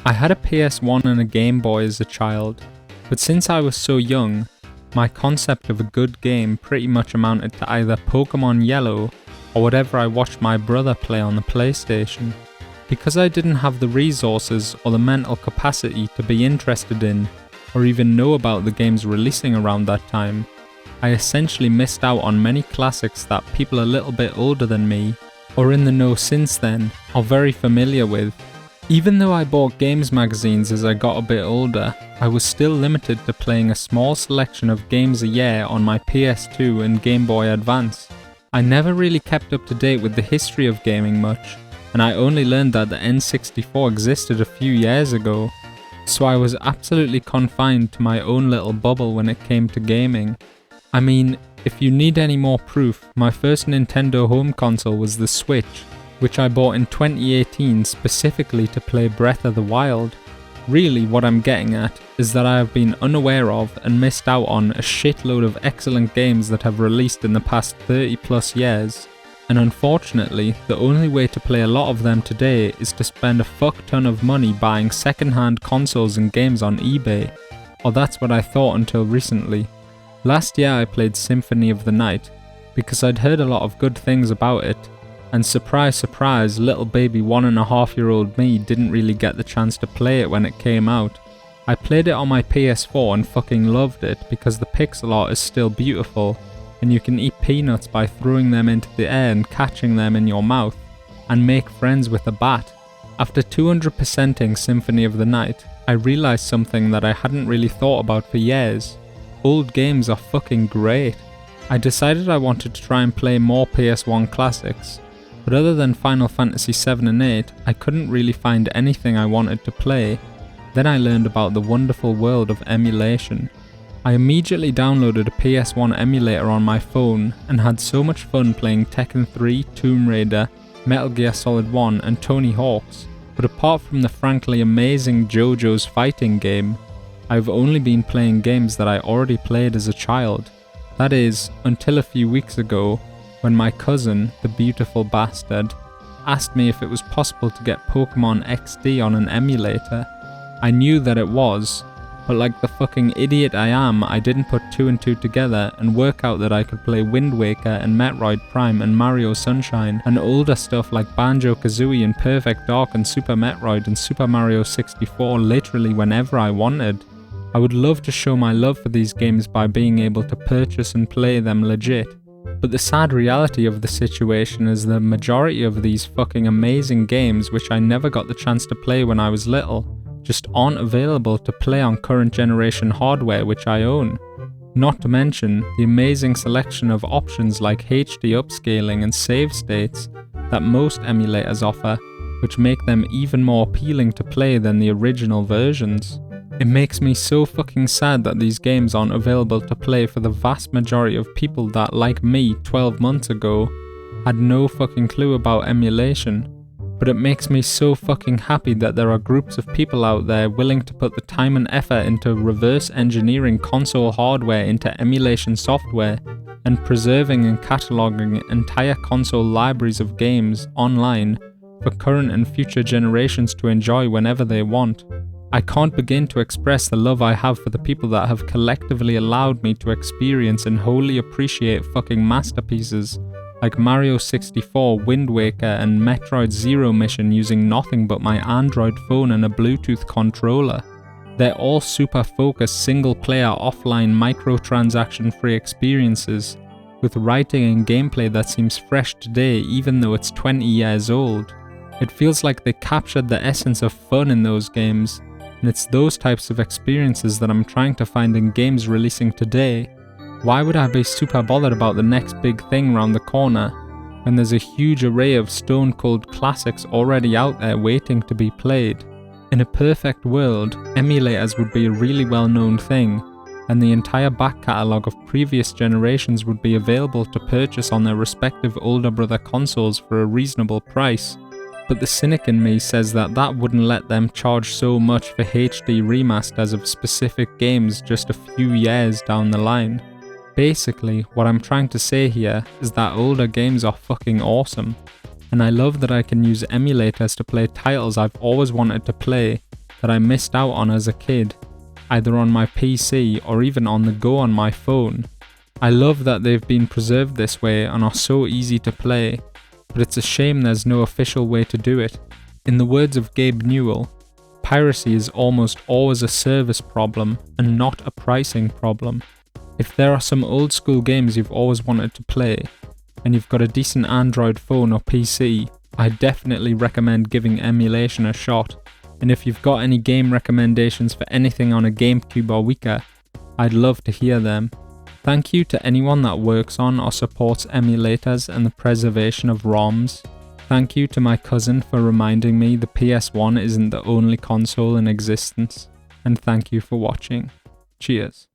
I had a PS1 and a Game Boy as a child, but since I was so young, my concept of a good game pretty much amounted to either Pokemon Yellow or whatever I watched my brother play on the PlayStation. Because I didn't have the resources or the mental capacity to be interested in or even know about the games releasing around that time, I essentially missed out on many classics that people a little bit older than me, or in the know since then, are very familiar with. Even though I bought games magazines as I got a bit older, I was still limited to playing a small selection of games a year on my PS2 and Game Boy Advance. I never really kept up to date with the history of gaming much, and I only learned that the N64 existed a few years ago, so I was absolutely confined to my own little bubble when it came to gaming. I mean, if you need any more proof, my first Nintendo home console was the Switch, which I bought in 2018 specifically to play Breath of the Wild. Really, what I'm getting at is that I have been unaware of and missed out on a shitload of excellent games that have released in the past 30 plus years. And unfortunately, the only way to play a lot of them today is to spend a fuck ton of money buying second-hand consoles and games on eBay. Or that's what I thought until recently. Last year I played Symphony of the Night, because I'd heard a lot of good things about it, and surprise surprise, little baby 1.5-year-old me didn't really get the chance to play it when it came out. I played it on my PS4 and fucking loved it because the pixel art is still beautiful, and you can eat peanuts by throwing them into the air and catching them in your mouth, and make friends with a bat. After 200%ing Symphony of the Night, I realised something that I hadn't really thought about for years. Old games are fucking great. I decided I wanted to try and play more PS1 classics, but other than Final Fantasy 7 and 8, I couldn't really find anything I wanted to play. Then I learned about the wonderful world of emulation. I immediately downloaded a PS1 emulator on my phone and had so much fun playing Tekken 3, Tomb Raider, Metal Gear Solid 1 and Tony Hawk's, but apart from the frankly amazing JoJo's fighting game, I've only been playing games that I already played as a child. That is, until a few weeks ago, when my cousin, the beautiful bastard, asked me if it was possible to get Pokemon XD on an emulator. I knew that it was, but like the fucking idiot I am, I didn't put 2 and 2 together and work out that I could play Wind Waker and Metroid Prime and Mario Sunshine and older stuff like Banjo-Kazooie and Perfect Dark and Super Metroid and Super Mario 64 literally whenever I wanted. I would love to show my love for these games by being able to purchase and play them legit. But the sad reality of the situation is the majority of these fucking amazing games which I never got the chance to play when I was little, just aren't available to play on current generation hardware which I own. Not to mention the amazing selection of options like HD upscaling and save states that most emulators offer, which make them even more appealing to play than the original versions. It makes me so fucking sad that these games aren't available to play for the vast majority of people that, like me 12 months ago, had no fucking clue about emulation. But it makes me so fucking happy that there are groups of people out there willing to put the time and effort into reverse engineering console hardware into emulation software and preserving and cataloguing entire console libraries of games online for current and future generations to enjoy whenever they want. I can't begin to express the love I have for the people that have collectively allowed me to experience and wholly appreciate fucking masterpieces like Mario 64, Wind Waker and Metroid Zero Mission using nothing but my Android phone and a Bluetooth controller. They're all super focused single player offline microtransaction free experiences with writing and gameplay that seems fresh today even though it's 20 years old. It feels like they captured the essence of fun in those games, and it's those types of experiences that I'm trying to find in games releasing today. Why would I be super bothered about the next big thing round the corner when there's a huge array of stone cold classics already out there waiting to be played? In a perfect world, emulators would be a really well known thing, and the entire back catalogue of previous generations would be available to purchase on their respective older brother consoles for a reasonable price. But the cynic in me says that that wouldn't let them charge so much for HD remasters of specific games just a few years down the line. Basically, what I'm trying to say here is that older games are fucking awesome, and I love that I can use emulators to play titles I've always wanted to play, that I missed out on as a kid, either on my PC or even on the go on my phone. I love that they've been preserved this way and are so easy to play, but it's a shame there's no official way to do it. In the words of Gabe Newell, piracy is almost always a service problem and not a pricing problem. If there are some old school games you've always wanted to play, and you've got a decent Android phone or PC, I definitely recommend giving Emulation a shot. And if you've got any game recommendations for anything on a Gamecube or weaker, I'd love to hear them. Thank you to anyone that works on or supports emulators and the preservation of ROMs. Thank you to my cousin for reminding me the PS1 isn't the only console in existence. And thank you for watching. Cheers.